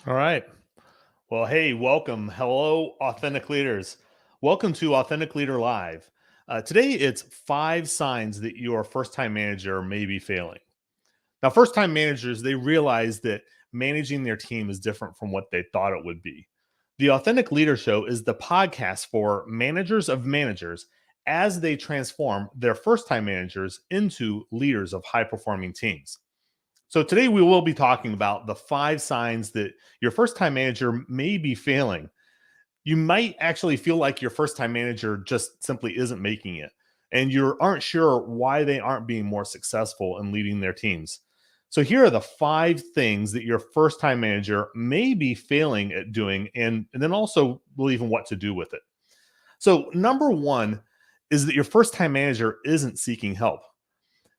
All right. Well, hey, welcome. Hello, Authentic Leaders. Welcome to Authentic Leader Live. Today, it's 5 signs that your first time manager may be failing. Now, first time managers, they realize that managing their team is different from what they thought it would be. The Authentic Leader Show is the podcast for managers of managers as they transform their first time managers into leaders of high performing teams. So today we will be talking about the 5 signs that your first time manager may be failing. You might actually feel like your first time manager just simply isn't making it, and you aren't sure why they aren't being more successful in leading their teams. So here are the 5 things that your first time manager may be failing at doing, and then also believing what to do with it. So number one is that your first time manager isn't seeking help.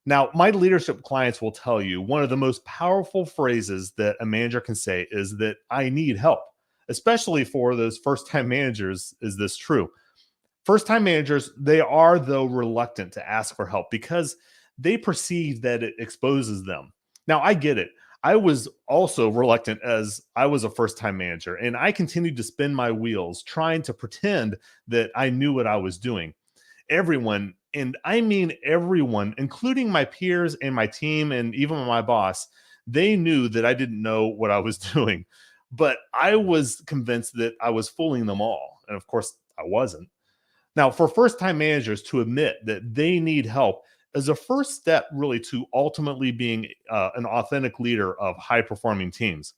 Now, my leadership clients will tell you one of the most powerful phrases that a manager can say is that I need help. Especially for those first time managers, is this true? First time managers, they are though reluctant to ask for help because they perceive that it exposes them. Now, I get it. I was also reluctant as I was a first time manager, and I continued to spin my wheels trying to pretend that I knew what I was doing. Everyone, and I mean everyone, including my peers and my team and even my boss, they knew that I didn't know what I was doing. But I was convinced that I was fooling them all. And of course, I wasn't. Now, for first time managers to admit that they need help is a first step, really, to ultimately being an authentic leader of high performing teams.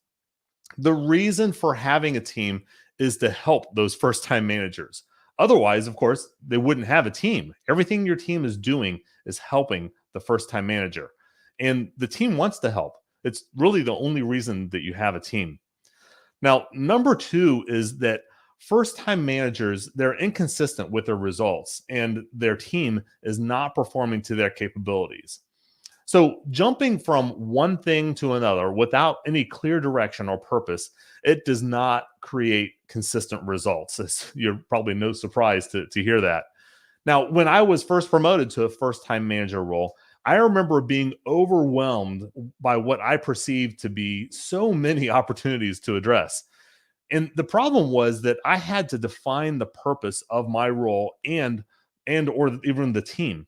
The reason for having a team is to help those first time managers. Otherwise, of course, they wouldn't have a team. Everything your team is doing is helping the first time manager. And the team wants to help. It's really the only reason that you have a team. Now, number two is that first time managers, they're inconsistent with their results and their team is not performing to their capabilities. So, jumping from one thing to another without any clear direction or purpose, it does not create consistent results. You're probably no surprise to hear that. Now, when I was first promoted to a first time manager role, I remember being overwhelmed by what I perceived to be so many opportunities to address. And the problem was that I had to define the purpose of my role and or even the team.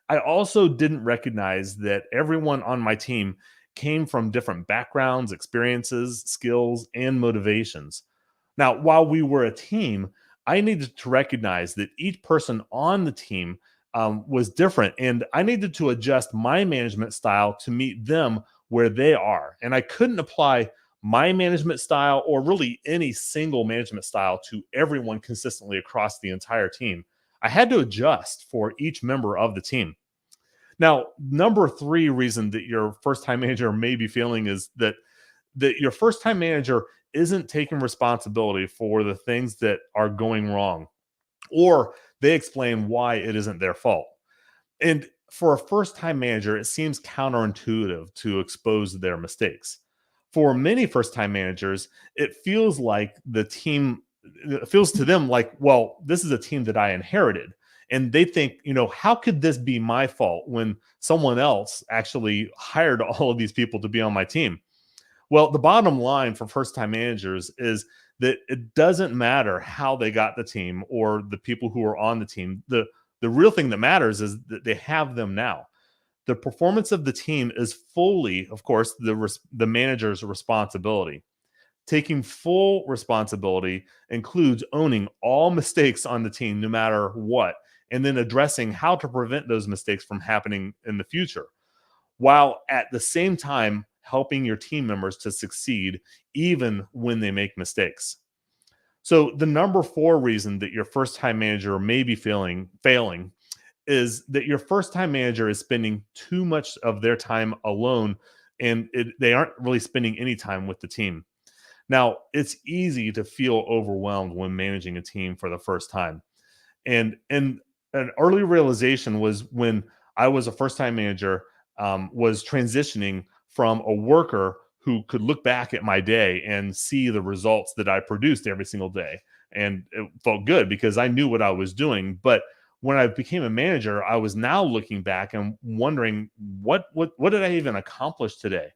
I also didn't recognize that everyone on my team came from different backgrounds, experiences, skills, and motivations. Now, while we were a team, I needed to recognize that each person on the team was different, and I needed to adjust my management style to meet them where they are. And I couldn't apply my management style or really any single management style to everyone consistently across the entire team. I had to adjust for each member of the team. Now, number three reason that your first time manager may be feeling is that your first time manager isn't taking responsibility for the things that are going wrong, or they explain why it isn't their fault. And for a first time manager, it seems counterintuitive to expose their mistakes. For many first time managers, it feels like the team, it feels to them like, well, this is a team that I inherited. And they think, how could this be my fault when someone else actually hired all of these people to be on my team? Well, the bottom line for first time managers is that it doesn't matter how they got the team or the people who are on the team. The real thing that matters is that they have them now. The performance of the team is fully, of course, the manager's responsibility. Taking full responsibility includes owning all mistakes on the team, no matter what, and then addressing how to prevent those mistakes from happening in the future, while at the same time helping your team members to succeed even when they make mistakes. So the number four reason that your first time manager may be failing is that your first time manager is spending too much of their time alone, and they aren't really spending any time with the team. Now, it's easy to feel overwhelmed when managing a team for the first time. And an early realization was when I was a first time manager, was transitioning from a worker who could look back at my day and see the results that I produced every single day. And it felt good because I knew what I was doing. But when I became a manager, I was now looking back and wondering what did I even accomplish today?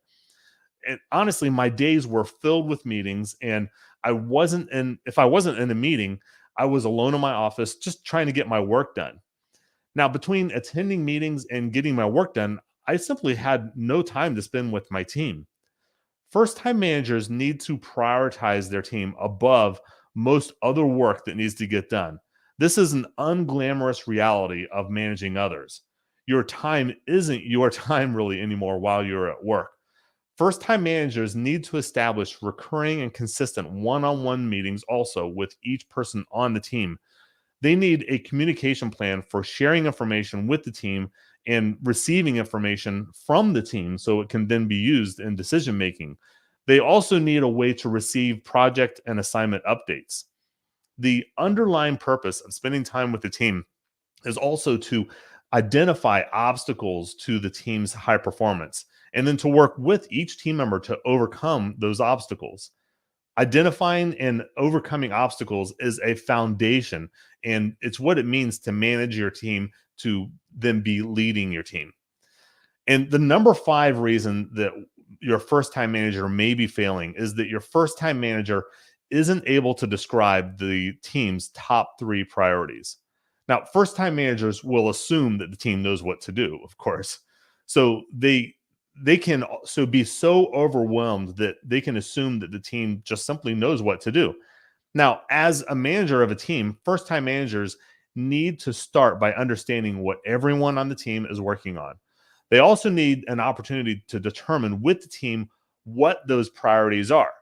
And honestly, my days were filled with meetings, and if I wasn't in a meeting, I was alone in my office just trying to get my work done. Now, between attending meetings and getting my work done, I simply had no time to spend with my team. First time managers need to prioritize their team above most other work that needs to get done. This is an unglamorous reality of managing others. Your time isn't your time really anymore while you're at work. First time managers need to establish recurring and consistent one on one meetings also with each person on the team. They need a communication plan for sharing information with the team and receiving information from the team so it can then be used in decision making. They also need a way to receive project and assignment updates. The underlying purpose of spending time with the team is also to identify obstacles to the team's high performance and then to work with each team member to overcome those obstacles. Identifying and overcoming obstacles is a foundation, and it's what it means to manage your team, to then be leading your team. And the number five reason that your first time manager may be failing is that your first time manager isn't able to describe the team's top three priorities. Now, first time managers will assume that the team knows what to do, of course. So they can also be so overwhelmed that they can assume that the team just simply knows what to do. Now, as a manager of a team, first time managers need to start by understanding what everyone on the team is working on. They also need an opportunity to determine with the team what those priorities are.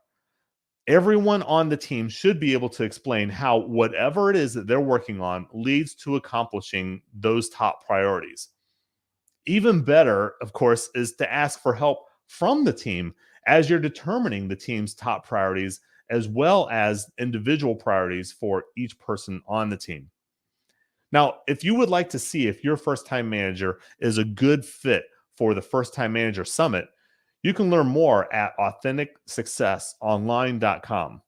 Everyone on the team should be able to explain how whatever it is that they're working on leads to accomplishing those top priorities. Even better, of course, is to ask for help from the team as you're determining the team's top priorities, as well as individual priorities for each person on the team. Now, if you would like to see if your first time manager is a good fit for the First Time Manager Summit, you can learn more at AuthenticSuccessOnline.com.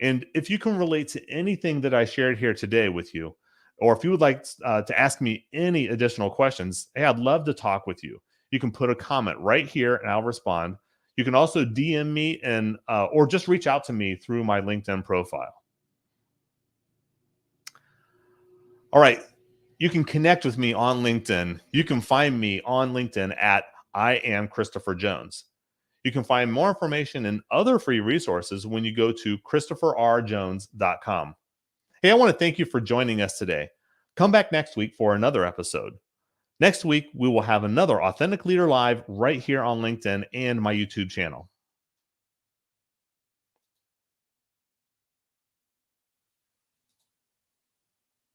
And if you can relate to anything that I shared here today with you, or if you would like to ask me any additional questions, hey, I'd love to talk with you. You can put a comment right here and I'll respond. You can also DM me and or just reach out to me through my LinkedIn profile. All right. You can connect with me on LinkedIn. You can find me on LinkedIn at I am Christopher Jones. You can find more information and other free resources when you go to ChristopherRJones.com. Hey, I want to thank you for joining us today. Come back next week for another episode. Next week, we will have another Authentic Leader Live right here on LinkedIn and my YouTube channel.